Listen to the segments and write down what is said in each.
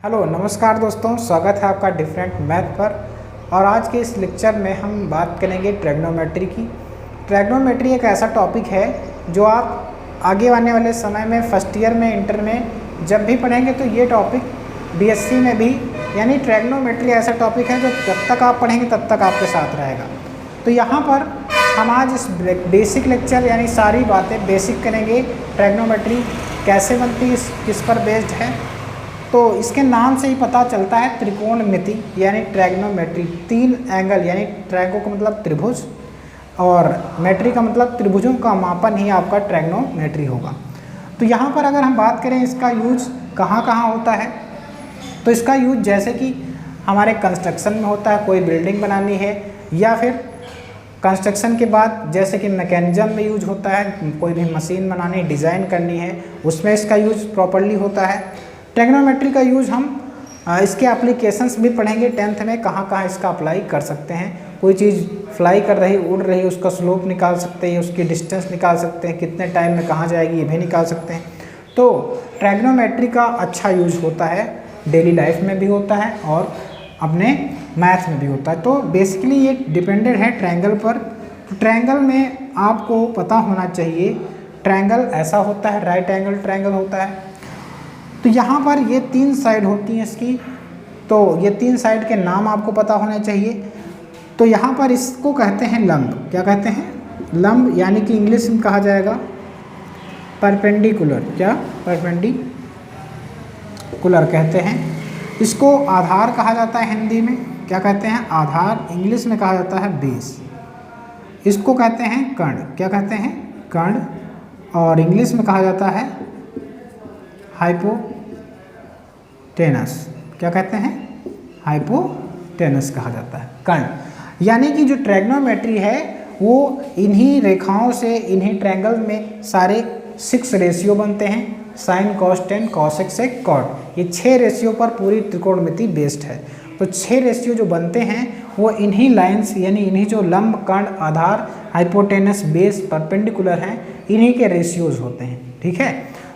Hello नमस्कार दोस्तों, स्वागत है आपका डिफरेंट मैथ पर। और आज के इस लेक्चर में हम बात करेंगे ट्रिग्नोमेट्री की। ट्रिग्नोमेट्री एक ऐसा टॉपिक है जो आप आगे आने वाले समय में फर्स्ट ईयर में, इंटर में जब भी पढ़ेंगे तो ये टॉपिक बीएससी में भी, यानी ट्रिग्नोमेट्री ऐसा टॉपिक है जो जब तक आप पढ़ेंगे तब तक आपके साथ रहेगा। तो यहाँ पर हम आज इस बेसिक लेक्चर यानी सारी बातें बेसिक करेंगे। ट्रिग्नोमेट्री कैसे बनती है, किस पर बेस्ड है, तो इसके नाम से ही पता चलता है त्रिकोणमिति यानी ट्रिग्नोमेट्री। तीन एंगल यानी ट्रैगो का मतलब त्रिभुज और मेट्री का मतलब त्रिभुजों का मापन ही आपका ट्रिग्नोमेट्री होगा। तो यहाँ पर अगर हम बात करें इसका यूज कहाँ कहाँ होता है, तो इसका यूज जैसे कि हमारे कंस्ट्रक्शन में होता है, कोई बिल्डिंग बनानी है, या फिर कंस्ट्रक्शन के बाद जैसे कि मैकेनिज्म में यूज होता है, कोई भी मशीन बनानी डिज़ाइन करनी है उसमें इसका यूज प्रॉपरली होता है। ट्रिग्नोमेट्री का यूज हम इसके एप्लीकेशंस भी पढ़ेंगे 10th में, कहाँ कहाँ इसका अप्लाई कर सकते हैं। कोई चीज़ फ्लाई कर रही, उड़ रही, उसका स्लोप निकाल सकते हैं, उसकी डिस्टेंस निकाल सकते हैं, कितने टाइम में कहाँ जाएगी ये भी निकाल सकते हैं। तो ट्रिग्नोमेट्री का अच्छा यूज होता है, डेली लाइफ में भी होता है और अपने मैथ में भी होता है। तो बेसिकली ये डिपेंडेड है ट्रायंगल पर। तो ट्रायंगल में आपको पता होना चाहिए ट्रायंगल ऐसा होता है, राइट एंगल ट्रायंगल होता है। तो यहाँ पर ये तीन साइड होती हैं इसकी, तो ये तीन साइड के नाम आपको पता होने चाहिए। तो यहाँ पर इसको कहते हैं लंब। क्या कहते हैं? लंब, यानी कि इंग्लिश में कहा जाएगा परपेंडिकुलर। क्या? परपेंडिकुलर कहते हैं। इसको आधार कहा जाता है हिंदी में। क्या कहते हैं? आधार। इंग्लिश में कहा जाता है बेस। इसको कहते हैं कर्ण। क्या कहते हैं? कर्ण। और इंग्लिश में कहा जाता है हाइपोटेनस। क्या कहते हैं? हाइपोटेनस कहा जाता है कर्ण। यानी कि जो ट्रिग्नोमेट्री है वो इन्हीं रेखाओं से, इन्हीं ट्रायंगल में सारे 6 रेशियो बनते हैं। Sine, cos, tan, cos x, sec, cot. ये 6 रेशियो पर पूरी त्रिकोणमिति बेस्ड है। तो 6 रेशियो जो बनते हैं वो इन्हीं लाइंस यानी इन्हीं जो लंब, कर्ण, आधार, हाइपोटेनस, बेस, परपेंडिकुलर हैं, इन्हीं के रेशियोज होते हैं। ठीक है,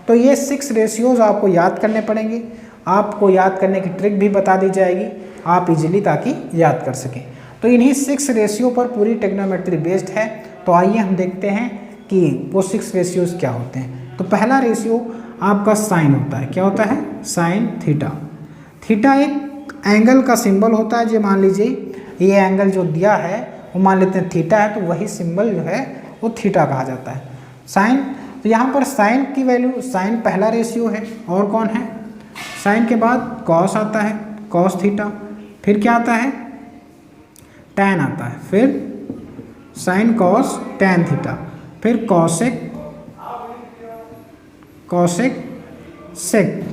तो ये 6 रेशियोज आपको याद करने पड़ेंगे। आपको याद करने की ट्रिक भी बता दी जाएगी आप इजीली, ताकि याद कर सकें। तो इन्हीं 6 रेशियो पर पूरी ट्रिग्नोमेट्री बेस्ड है। तो आइए हम देखते हैं कि वो 6 रेशियोज क्या होते हैं। तो पहला रेशियो आपका साइन होता है। क्या होता है? Sine theta. थीटा एक एंगल का सिंबल होता है। जो मान लीजिए ये एंगल जो दिया है वो मान लेते हैं थीटा है, तो वही सिंबल जो है वो थीटा कहा जाता है, साइन। तो यहाँ पर साइन की वैल्यू, साइन पहला रेशियो है। और कौन है? साइन के बाद कॉस आता है, कॉस थीटा। फिर क्या आता है? टैन आता है। फिर साइन कॉस टैन थीटा। फिर कॉसेक, कॉसेक सेक।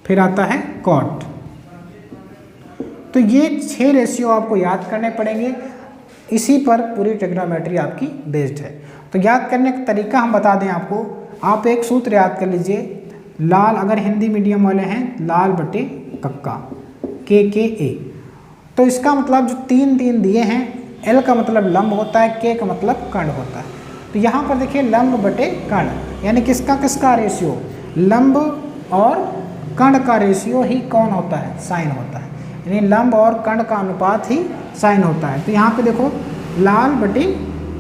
फिर आता है कॉट। तो ये 6 रेशियो आपको याद करने पड़ेंगे। इसी पर पूरी ट्रिग्नोमेट्री आपकी बेस्ड है। तो याद करने का तरीका हम बता दें आपको। आप एक सूत्र याद कर लीजिए, लाल, अगर हिंदी मीडियम वाले हैं, लाल बटे कक्का, के ए। तो इसका मतलब जो 3 दिए हैं, एल का मतलब लंब होता है, के का मतलब कर्ण होता है। तो यहाँ पर देखिए लंब बटे कर्ण, यानी किसका किसका रेशियो? लंब और कर्ण का रेशियो ही कौन होता है? साइन होता है। यानी लंब और कर्ण का अनुपात ही साइन होता है। तो यहाँ पे देखो लाल बटे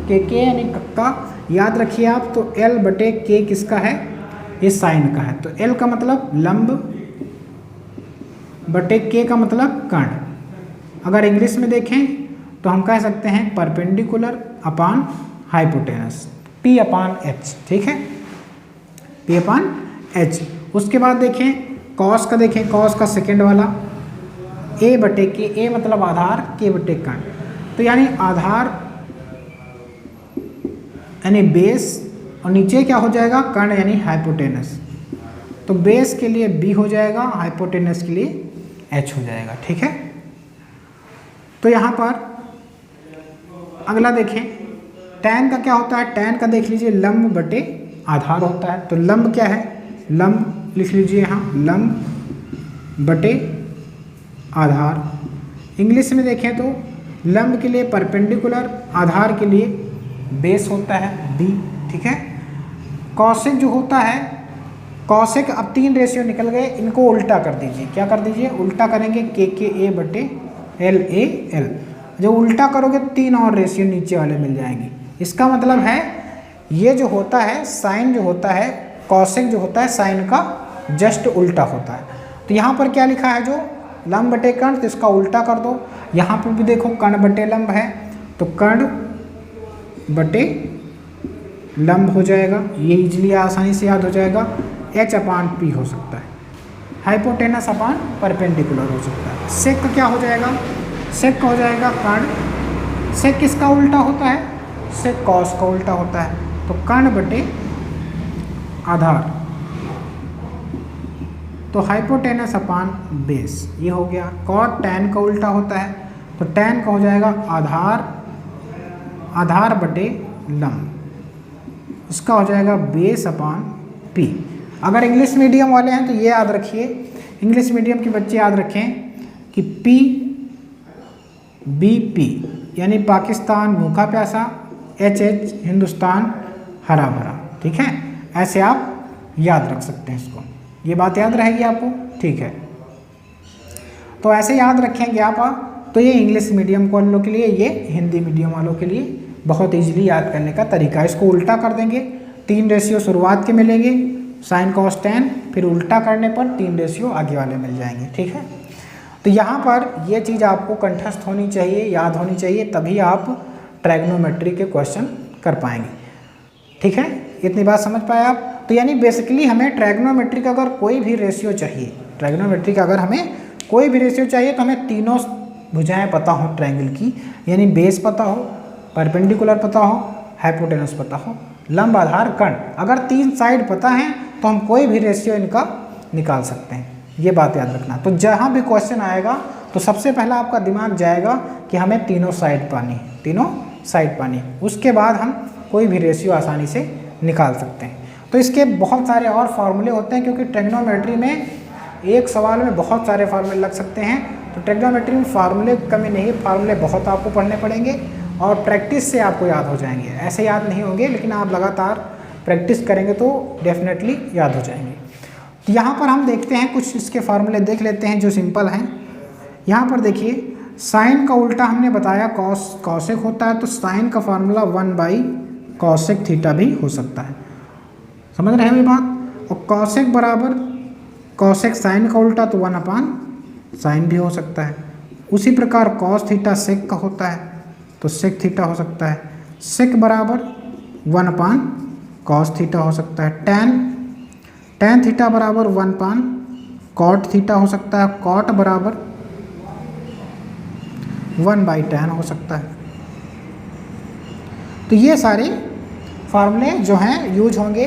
के यानी कक्का, याद रखिए आप। तो एल बटे के किसका है? ये साइन का है। तो एल का मतलब लंब बटे के का मतलब कर्ण। अगर इंग्लिश में देखें तो हम कह सकते हैं परपेंडिकुलर अपान हाइपोटेनस, P अपान H। ठीक है, P अपान H। उसके बाद देखें कॉस का, देखें कॉस का सेकेंड वाला, ए बटे के, ए मतलब आधार, के बटे कर्ण। तो यानी आधार यानी बेस, और नीचे क्या हो जाएगा? कर्ण यानी हाइपोटेनस। तो बेस के लिए बी हो जाएगा, हाइपोटेनस के लिए एच हो जाएगा। ठीक है, तो यहाँ पर अगला देखें टैन का क्या होता है? टैन का देख लीजिए लंब बटे आधार होता है। तो लंब क्या है? लंब लिख लीजिए यहाँ, लंब बटे आधार। इंग्लिश में देखें तो लंब के लिए परपेंडिकुलर, आधार के लिए बेस होता है बी। ठीक है, कॉसेक जो होता है कॉसेक, अब 3 रेशियो निकल गए, इनको उल्टा कर दीजिए। क्या कर दीजिए? उल्टा करेंगे के ए बटे एल ए एल। जो उल्टा करोगे 3 और रेशियो नीचे वाले मिल जाएंगे। इसका मतलब है ये जो होता है साइन जो होता है, कॉसेक जो होता है साइन का जस्ट उल्टा होता है। तो यहाँ पर क्या लिखा है? जो लंब बटे कर्ण, तो इसका उल्टा कर दो। यहाँ पर भी देखो कर्ण बटे लंब है, तो कर्ण बटे लंब हो जाएगा। ये इजली आसानी से याद हो जाएगा। एच अपान पी हो सकता है, हाइपोटेनस अपान परपेंडिकुलर हो सकता है। सेक का क्या हो जाएगा? सेक का हो जाएगा कर्ण। सेक किसका उल्टा होता है? सेक कॉस का उल्टा होता है। तो कर्ण बटे आधार, तो हाइपोटेनस अपान बेस, ये हो गया। कॉट टैन का उल्टा होता है, तो टैन का हो जाएगा आधार, आधार बटे लंब, इसका हो जाएगा बेस अपान पी। अगर इंग्लिश मीडियम वाले हैं तो ये याद रखिए, इंग्लिश मीडियम के बच्चे याद रखें कि पी बी पी यानी पाकिस्तान भूखा प्यासा, एच एच हिंदुस्तान हरा भरा। ठीक है, ऐसे आप याद रख सकते हैं इसको, ये बात याद रहेगी आपको। ठीक है, तो ऐसे याद रखेंगे आप। तो ये इंग्लिश मीडियम वालों के लिए, ये हिंदी मीडियम वालों के लिए बहुत इजीली याद करने का तरीका है। इसको उल्टा कर देंगे, 3 रेशियो शुरुआत के मिलेंगे, साइन कॉस टैन, फिर उल्टा करने पर 3 रेशियो आगे वाले मिल जाएंगे। ठीक है, तो यहाँ पर ये चीज़ आपको कंठस्थ होनी चाहिए, याद होनी चाहिए, तभी आप ट्रायगोनोमेट्री के क्वेश्चन कर पाएंगे। ठीक है, इतनी बात समझ पाए आप? तो यानी बेसिकली हमें ट्रायगोनोमेट्री का अगर कोई भी रेशियो चाहिए, ट्रायगोनोमेट्री का अगर हमें कोई भी रेशियो चाहिए तो हमें तीनों भुजाएं पता हो ट्रायंगल की, यानी बेस पता हो, परपेंडिकुलर पता हो, हाइपोटेनस पता हो, लंब आधार कर्ण। अगर 3 साइड पता है तो हम कोई भी रेशियो इनका निकाल सकते हैं, ये बात याद रखना। तो जहाँ भी क्वेश्चन आएगा तो सबसे पहला आपका दिमाग जाएगा कि हमें तीनों साइड पानी है, तीनों साइड पानी है। उसके बाद हम कोई भी रेशियो आसानी से निकाल सकते हैं। तो इसके बहुत सारे और फार्मूले होते हैं, क्योंकि ट्रिग्नोमेट्री में एक सवाल में बहुत सारे फार्मूले लग सकते हैं। तो ट्रिग्नोमेट्री में फार्मूले की कमी नहीं, फार्मूले बहुत आपको पढ़ने पड़ेंगे और प्रैक्टिस से आपको याद हो जाएंगे। ऐसे याद नहीं होंगे, लेकिन आप लगातार प्रैक्टिस करेंगे तो डेफिनेटली याद हो जाएंगे। तो यहाँ पर हम देखते हैं कुछ इसके फार्मूले देख लेते हैं जो सिंपल हैं। यहाँ पर देखिए, साइन का उल्टा हमने बताया कॉसेक होता है, तो साइन का फार्मूला 1/कॉसेक थीटा भी हो सकता है। समझ रहे हैं मेरी बात? और कॉसेक बराबर कॉसेक साइन का उल्टा, तो 1/साइन भी हो सकता है। उसी प्रकार कॉस थीटा सेक का होता है, तो सेक थीटा हो सकता है। सेक बराबर 1/कॉस थीटा हो सकता है। टैन थीटा बराबर 1/कॉट थीटा हो सकता है। कॉट बराबर 1/tan हो सकता है। तो ये सारे फार्मूले जो हैं यूज होंगे।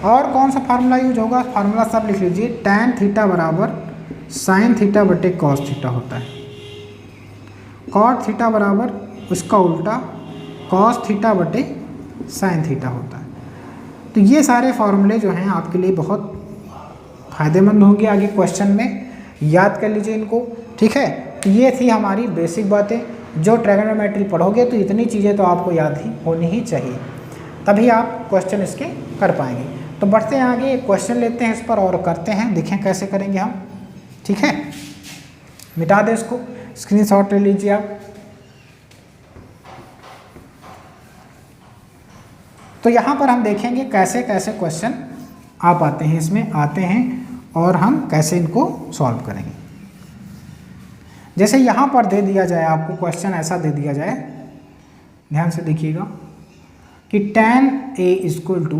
और कौन सा फार्मूला यूज होगा? फार्मूला सब लिख लीजिए। टैन थीटा बराबर साइन थीटा बटे कॉस थीटा होता है। कॉट थीटा बराबर उसका उल्टा कॉस थीटा बटे साइन थीटा होता है। तो ये सारे फार्मूले जो हैं आपके लिए बहुत फ़ायदेमंद होंगे आगे क्वेश्चन में, याद कर लीजिए इनको। ठीक है, तो ये थी हमारी बेसिक बातें। जो ट्रायगोनोमेट्री पढ़ोगे तो इतनी चीज़ें तो आपको याद ही होनी ही चाहिए, तभी आप क्वेश्चन इसके कर पाएंगे। तो बढ़ते हैं आगे, एक क्वेश्चन लेते हैं इस पर और करते हैं, देखें कैसे करेंगे हम। ठीक है, मिटा दें इसको, स्क्रीनशॉट ले लीजिए आप। तो यहाँ पर हम देखेंगे कैसे कैसे क्वेश्चन आप आते हैं, इसमें आते हैं, और हम कैसे इनको सॉल्व करेंगे। जैसे यहाँ पर दे दिया जाए आपको क्वेश्चन, ऐसा दे दिया जाए, ध्यान से देखिएगा कि tan A equal to,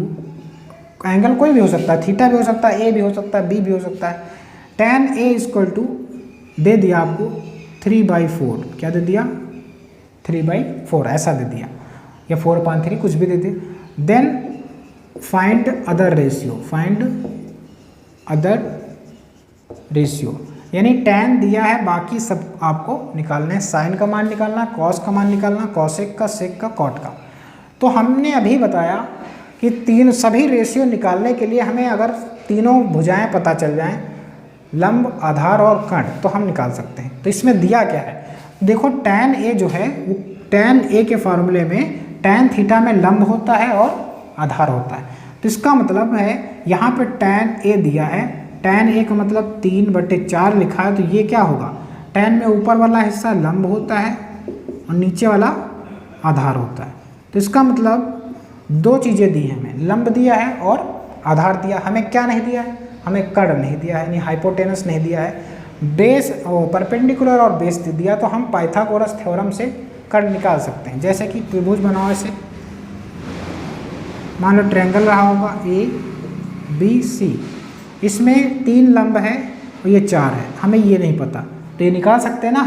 angle कोई भी हो सकता है, थीटा भी हो सकता है, ए भी हो सकता है, बी भी हो सकता है। tan A इक्वल टू दे दिया आपको 3/4, क्या दे दिया? 3/4 ऐसा दे दिया, या 4/3 कुछ भी दे दिया। Then find other ratio, find other ratio, यानी tan दिया है, बाकी सब आपको निकालना है। साइन का मान निकालना, कॉस का मान निकालना, कॉसेक का, सेक का, कॉट का। तो हमने अभी बताया कि सभी रेशियो निकालने के लिए हमें अगर तीनों भुजाएं पता चल जाएं, लंब, आधार और कर्ण, तो हम निकाल सकते हैं। तो इसमें दिया क्या है? देखो tan A जो है वो tan A के फार्मूले में tan थीटा में लंब होता है और आधार होता है। तो इसका मतलब है यहाँ पे tan a दिया है, tan a का मतलब 3/4 लिखा है, तो ये क्या होगा, tan में ऊपर वाला हिस्सा लंब होता है और नीचे वाला आधार होता है। तो इसका मतलब दो चीज़ें दी हैं, हमें लंब दिया है और आधार दिया, हमें क्या नहीं दिया है, हमें कर्ण नहीं दिया है, यानी हाइपोटेनस नहीं दिया है। बेस और परपेंडिकुलर और बेस दे दिया, तो हम पाइथागोरस थ्योरम से कर्ण निकाल सकते हैं। जैसे कि त्रिभुज बनाओ ऐसे, मान लो ट्रायंगल रहा होगा ABC, इसमें 3 लंब है और ये 4 है, हमें ये नहीं पता, तो ये निकाल सकते हैं ना,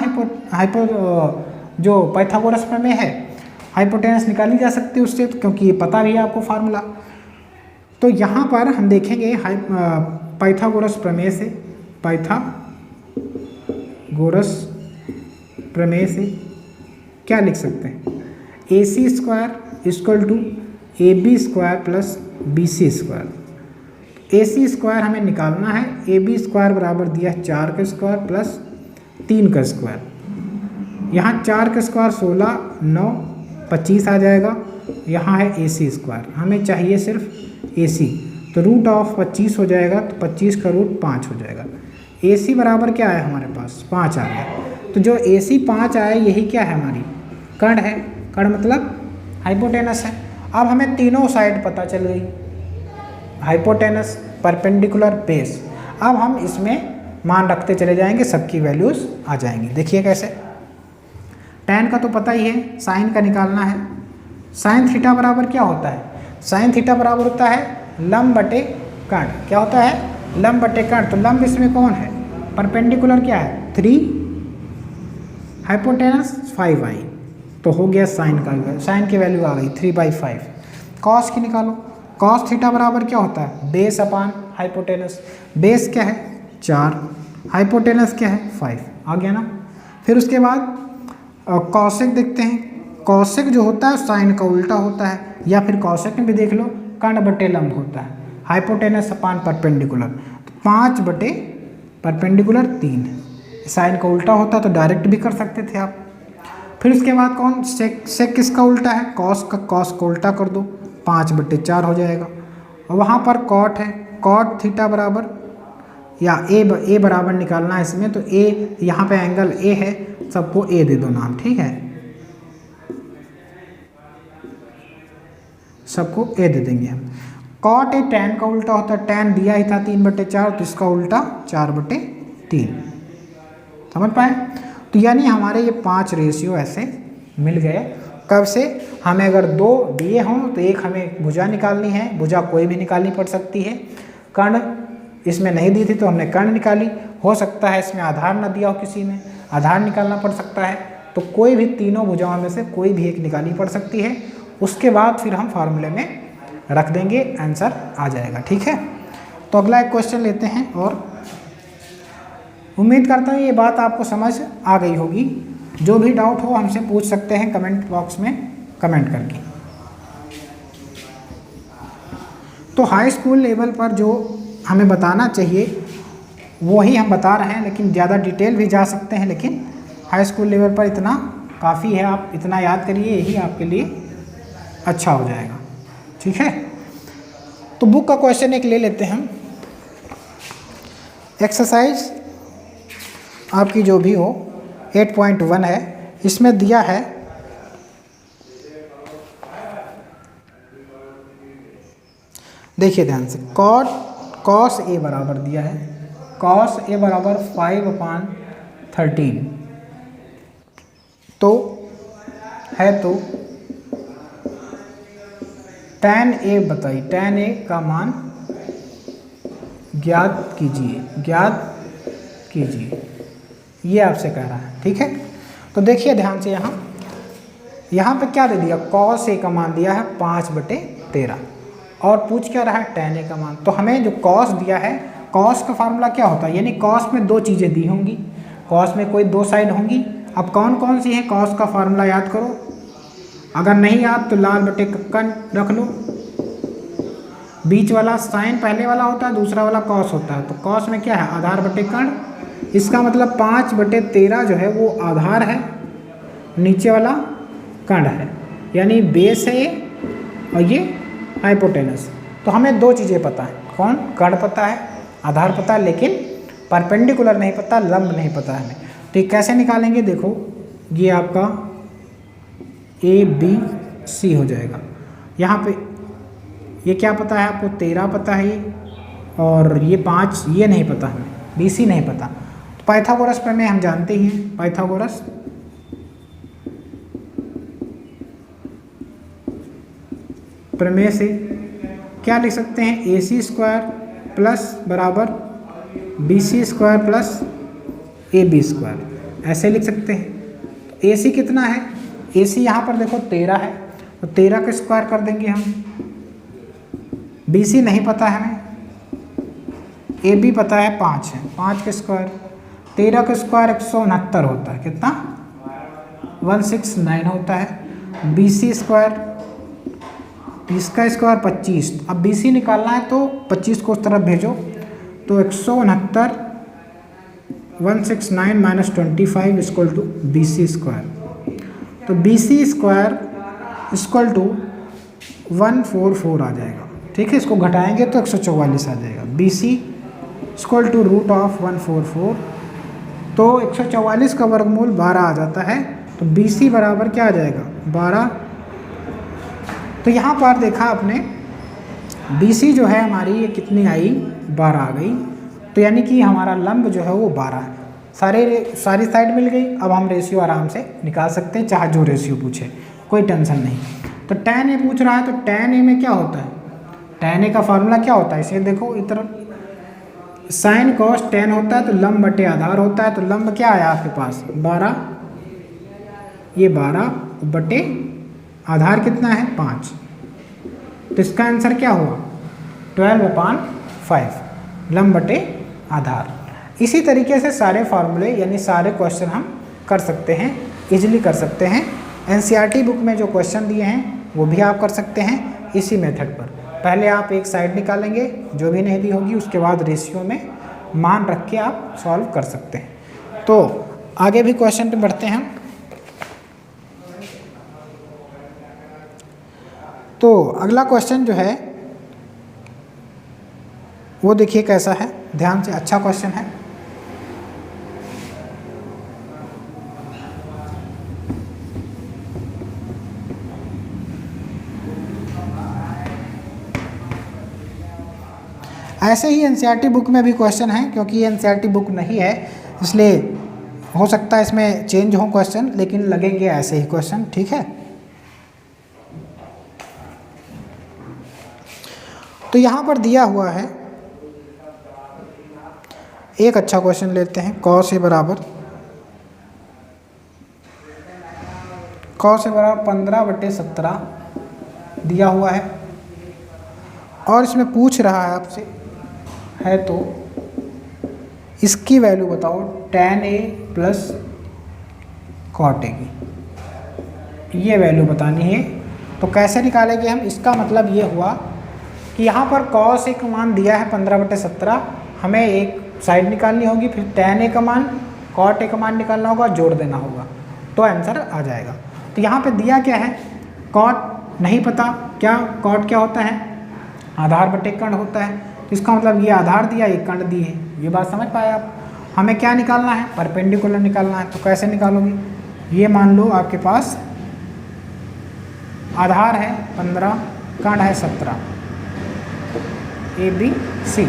जो पाइथागोरस प्रमेय है, हाइपोटेनस निकाली जा सकती है उससे, क्योंकि ये पता भी है आपको फार्मूला। तो यहाँ पर हम देखेंगे पाइथागोरस प्रमेय से, पाइथागोरस प्रमेय से क्या लिख सकते हैं, AC² = AB² + BC²। AC² हमें निकालना है, AB² बराबर दिया 4² + 3²। यहाँ 4² 16, 9, 25 आ जाएगा। यहाँ है AC², हमें चाहिए सिर्फ AC, तो √25 हो जाएगा, तो 25 का रूट 5 हो जाएगा। AC बराबर क्या है हमारे पास, 5 आ गया। तो जो AC 5 आए यही क्या है, हमारी कर्ण है। कर्ण मतलब हाइपोटेनस है। अब हमें तीनों साइड पता चल गई, हाइपोटेनस, परपेंडिकुलर, बेस। अब हम इसमें मान रखते चले जाएंगे, सबकी वैल्यूज़ आ जाएंगी। देखिए कैसे, tan का तो पता ही है, साइन का निकालना है। साइन थीटा बराबर क्या होता है, साइन थीटा बराबर होता है लंब बटे कर्ण। क्या होता है, लंब बटे कर्ण। तो लंब इसमें कौन है, परपेंडिकुलर क्या है 3, हाइपोटेनस 5i, तो हो गया साइन का, साइन की वैल्यू आ गई 3/5। कॉस की निकालो, कॉस थीटा बराबर क्या होता है, बेस अपान हाइपोटेनस। बेस क्या है 4, हाइपोटेनस क्या है 5, आ गया ना। फिर उसके बाद कॉसेक देखते हैं। कॉसेक जो होता है साइन का उल्टा होता है, या फिर कॉसेक में भी देख लो कर्ण बटे लंब होता है, हाइपोटेनस अपान परपेंडिकुलर। तो 5 बटे परपेंडिकुलर 3, साइन का उल्टा होता तो डायरेक्ट भी कर सकते थे आप। फिर उसके बाद कौन, सेक किसका उल्टा है, कॉस का, कॉस को उल्टा कर दो, 5/4 हो जाएगा। और वहाँ पर कॉट है, कॉट थीटा बराबर, या ए बराबर निकालना है इसमें, तो ए यहाँ पे एंगल ए है, सबको ए दे दो नाम, ठीक है, सबको ए दे देंगे हम। कॉट ए tan का उल्टा होता है, tan दिया ही था 3/4, तो इसका उल्टा 4/3, समझ पाए। तो यानी हमारे ये 5 रेशियो ऐसे मिल गए। कब से, हमें अगर 2 दिए हों तो एक हमें भुजा निकालनी है, भुजा कोई भी निकालनी पड़ सकती है। कर्ण इसमें नहीं दी थी तो हमने कर्ण निकाली, हो सकता है इसमें आधार न दिया हो, किसी में आधार निकालना पड़ सकता है, तो कोई भी तीनों भुजाओं में से कोई भी एक निकालनी पड़ सकती है। उसके बाद फिर हम फार्मूले में रख देंगे, आंसर आ जाएगा, ठीक है। तो अगला एक क्वेश्चन लेते हैं, और उम्मीद करता हूँ ये बात आपको समझ आ गई होगी। जो भी डाउट हो हमसे पूछ सकते हैं कमेंट बॉक्स में कमेंट करके। तो हाई स्कूल लेवल पर जो हमें बताना चाहिए वही हम बता रहे हैं, लेकिन ज़्यादा डिटेल भी जा सकते हैं, लेकिन हाई स्कूल लेवल पर इतना काफ़ी है, आप इतना याद करिए, यही आपके लिए अच्छा हो जाएगा, ठीक है। तो बुक का क्वेश्चन एक ले लेते हैं हम। एक्सरसाइज आपकी जो भी हो 8.1 है, इसमें दिया है देखिए ध्यान से, कॉस ए बराबर दिया है, कॉस ए बराबर 5/13, तो है, तो tan ए बताइए, tan ए का मान ज्ञात कीजिए, ये आपसे कह रहा है, ठीक है। तो देखिए ध्यान से, यहाँ पे क्या दे दिया, कॉस ए का मान दिया है 5/13, और पूछ क्या रहा है tan ए का मान। तो हमें जो कॉस दिया है, कॉस का फार्मूला क्या होता है, यानी कॉस में 2 चीज़ें दी होंगी, कॉस में कोई 2 साइड होंगी। अब कौन कौन सी है, कॉस का फार्मूला याद करो, अगर नहीं याद तो लाल बटे कक्कन रख लो। बीच वाला साइन पहले वाला होता है, दूसरा वाला कॉस होता है, तो कॉस में क्या है, आधार बटे कर्ण। इसका मतलब 5/13 जो है वो आधार है, नीचे वाला कर्ण है, यानी बेस है ये और ये हाइपोटेनस। तो तो हमें दो चीज़ें पता है, कौन, कर्ण पता है, आधार पता है, लेकिन परपेंडिकुलर नहीं पता, लंब नहीं पता है हमें। तो ये कैसे निकालेंगे, देखो ये आपका ABC हो जाएगा। यहाँ पे ये क्या पता है आपको, 13 पता है ये, और ये 5 ये नहीं पता हमें, BC नहीं पता। तो पाइथागोरस प्रमेय हम जानते ही हैं, पाइथागोरस प्रमेय से क्या लिख सकते हैं, AC² प्लस बराबर BC² प्लस AB², ऐसे लिख सकते हैं। तो AC कितना है, AC यहाँ पर देखो 13 है, तो 13 का स्क्वायर कर देंगे हम। BC नहीं पता है हमें, AB पता है 5 है, 5 का स्क्वायर, 13 का स्क्वायर 169 होता है, कितना 169 होता है। BC² इसका स्क्वायर 25, अब BC निकालना है तो 25 को उस तरफ भेजो, तो 169 169 माइनस 25 इक्वल टू BC²। तो BC² इक्वल टू 144 आ जाएगा, ठीक है। इसको घटाएंगे तो 144 आ जाएगा। BC equal to root of 144, तो 144 का वर्गमूल 12 आ जाता है। तो BC बराबर क्या आ जाएगा, 12। तो यहाँ पर देखा आपने BC जो है हमारी ये कितनी आई, 12 आ गई। तो यानी कि हमारा लंब जो है वो 12 है। सारी साइड मिल गई। अब हम रेशियो आराम से निकाल सकते हैं, चाहे जो रेशियो पूछे, कोई टेंशन नहीं। तो tan A पूछ रहा है, तो tan A में क्या होता है, tan A का फार्मूला क्या होता है, इसे देखो इधर sin cos tan होता है, तो लंब बटे आधार होता है। तो लंब क्या आया आपके पास 12, ये 12 बटे आधार कितना है 5, तो इसका आंसर क्या हुआ 12/5 लंब बटे आधार। इसी तरीके से सारे फार्मूले यानी सारे क्वेश्चन हम कर सकते हैं, इजीली कर सकते हैं। NCERT बुक में जो क्वेश्चन दिए हैं वो भी आप कर सकते हैं इसी मेथड पर। पहले आप एक साइड निकालेंगे जो भी नहीं दी होगी, उसके बाद रेशियो में मान रख के आप सॉल्व कर सकते हैं। तो आगे भी क्वेश्चन पे बढ़ते हैं। तो अगला क्वेश्चन जो है वो देखिए कैसा है, ध्यान से, अच्छा क्वेश्चन है। ऐसे ही NCERT बुक में भी क्वेश्चन है, क्योंकि ये NCERT बुक नहीं है इसलिए हो सकता है इसमें चेंज हो क्वेश्चन, लेकिन लगेंगे ऐसे ही क्वेश्चन, ठीक है। तो यहाँ पर दिया हुआ है एक अच्छा क्वेश्चन लेते हैं। cos A बराबर 15/17 दिया हुआ है, और इसमें पूछ रहा है आपसे है तो इसकी वैल्यू बताओ tan A plus cot A की, ये वैल्यू बतानी है। तो कैसे निकालेंगे हम, इसका मतलब ये हुआ कि यहाँ पर cos A का मान दिया है 15/17, हमें एक साइड निकालनी होगी, फिर tan A का मान cot A का मान निकालना होगा, जोड़ देना होगा, तो आंसर आ जाएगा। तो यहाँ पे दिया क्या है, cot नहीं पता, क्या cot क्या होता है, आधार बटे कर्ण होता है। तो इसका मतलब ये आधार दिया, ये कर्ण दिए, ये बात समझ पाए आप। हमें क्या निकालना है, परपेंडिकुलर निकालना है। तो कैसे निकालोगे, ये मान लो आपके पास आधार है 15, कर्ण है 17, ABC,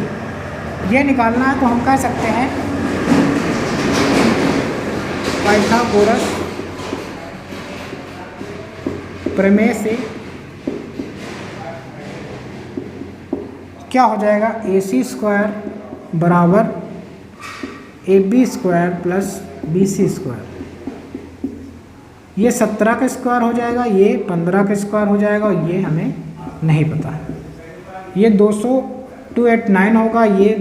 ये निकालना है। तो हम कह सकते हैं पाइथागोरस प्रमेय से क्या हो जाएगा, AC² बराबर AB² प्लस BC²। ये 17 का स्क्वायर हो जाएगा, ये 15 का स्क्वायर हो जाएगा, और ये हमें नहीं पता है। ये 289 होगा, ये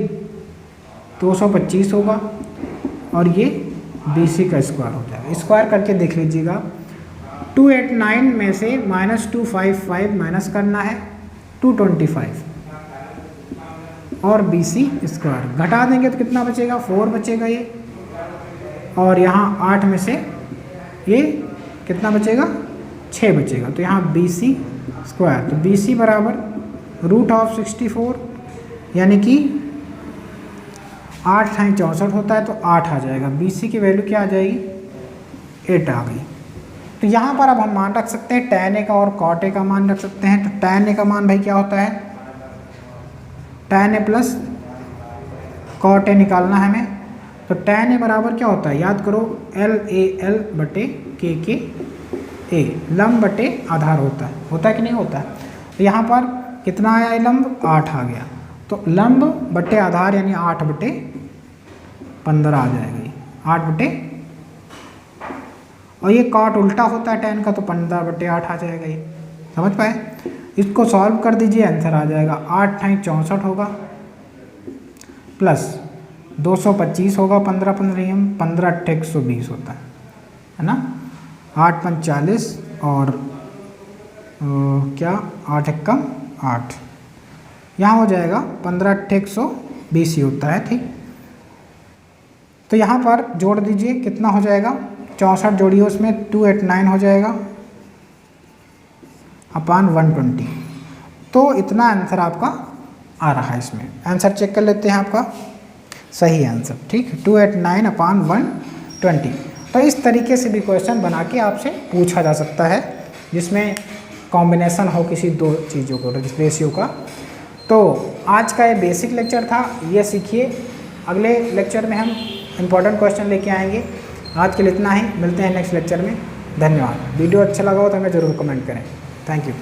225 होगा, और ये BC का स्क्वायर हो जाएगा। स्क्वायर करके देख लीजिएगा। 289 में से -255 माइनस करना है 225, और BC² घटा देंगे तो कितना बचेगा, 4 बचेगा ये, और यहाँ 8 में से ये कितना बचेगा, 6 बचेगा। तो यहाँ BC², तो BC बराबर √64 यानी कि 8 × 64 होता है तो 8 आ जाएगा। BC की वैल्यू क्या आ जाएगी? 8 आ गई। तो यहाँ पर अब हम मान रख सकते हैं tan A का और cot A का मान रख सकते हैं। तो tan A का मान भाई क्या होता है? tan A plus cot A निकालना है हमें। तो tan A बराबर क्या होता है? याद करो LAL बटे KKA, लंब बटे आधार होता है कि नहीं होता है? तो यहाँ पर कितना आया है लंब? 8 आ गया। तो लंब बटे आधार यानी 8 बटे 15 आ जाएगा ये, 8 बटे, और ये कॉट उल्टा होता है tan का तो 15 बटे 8 आ जाएगा ये। समझ पाए? इसको सॉल्व कर दीजिए, आंसर आ जाएगा 8 × 64 होगा प्लस 225 होगा, 15 15 15 × 120 होता है ना। 8 × 5 = 40 और क्या 8 × 1 = 8, यहाँ हो जाएगा 15 × 120 ही होता है। ठीक, तो यहाँ पर जोड़ दीजिए, कितना हो जाएगा? 64 जोड़िए उसमें 289 हो जाएगा अपान 120। तो इतना आंसर आपका आ रहा है। इसमें आंसर चेक कर लेते हैं आपका सही आंसर। ठीक, 289 अपान 120। तो इस तरीके से भी क्वेश्चन बना के आपसे पूछा जा सकता है जिसमें कॉम्बिनेशन हो किसी दो चीज़ों को, रेशियो का। तो आज का ये बेसिक लेक्चर था, ये सीखिए। अगले लेक्चर में हम इम्पोर्टेंट क्वेश्चन लेके आएंगे। आज के लिए इतना ही, मिलते हैं नेक्स्ट लेक्चर में। धन्यवाद। वीडियो अच्छा लगा हो तो हमें ज़रूर कमेंट करें। Thank you.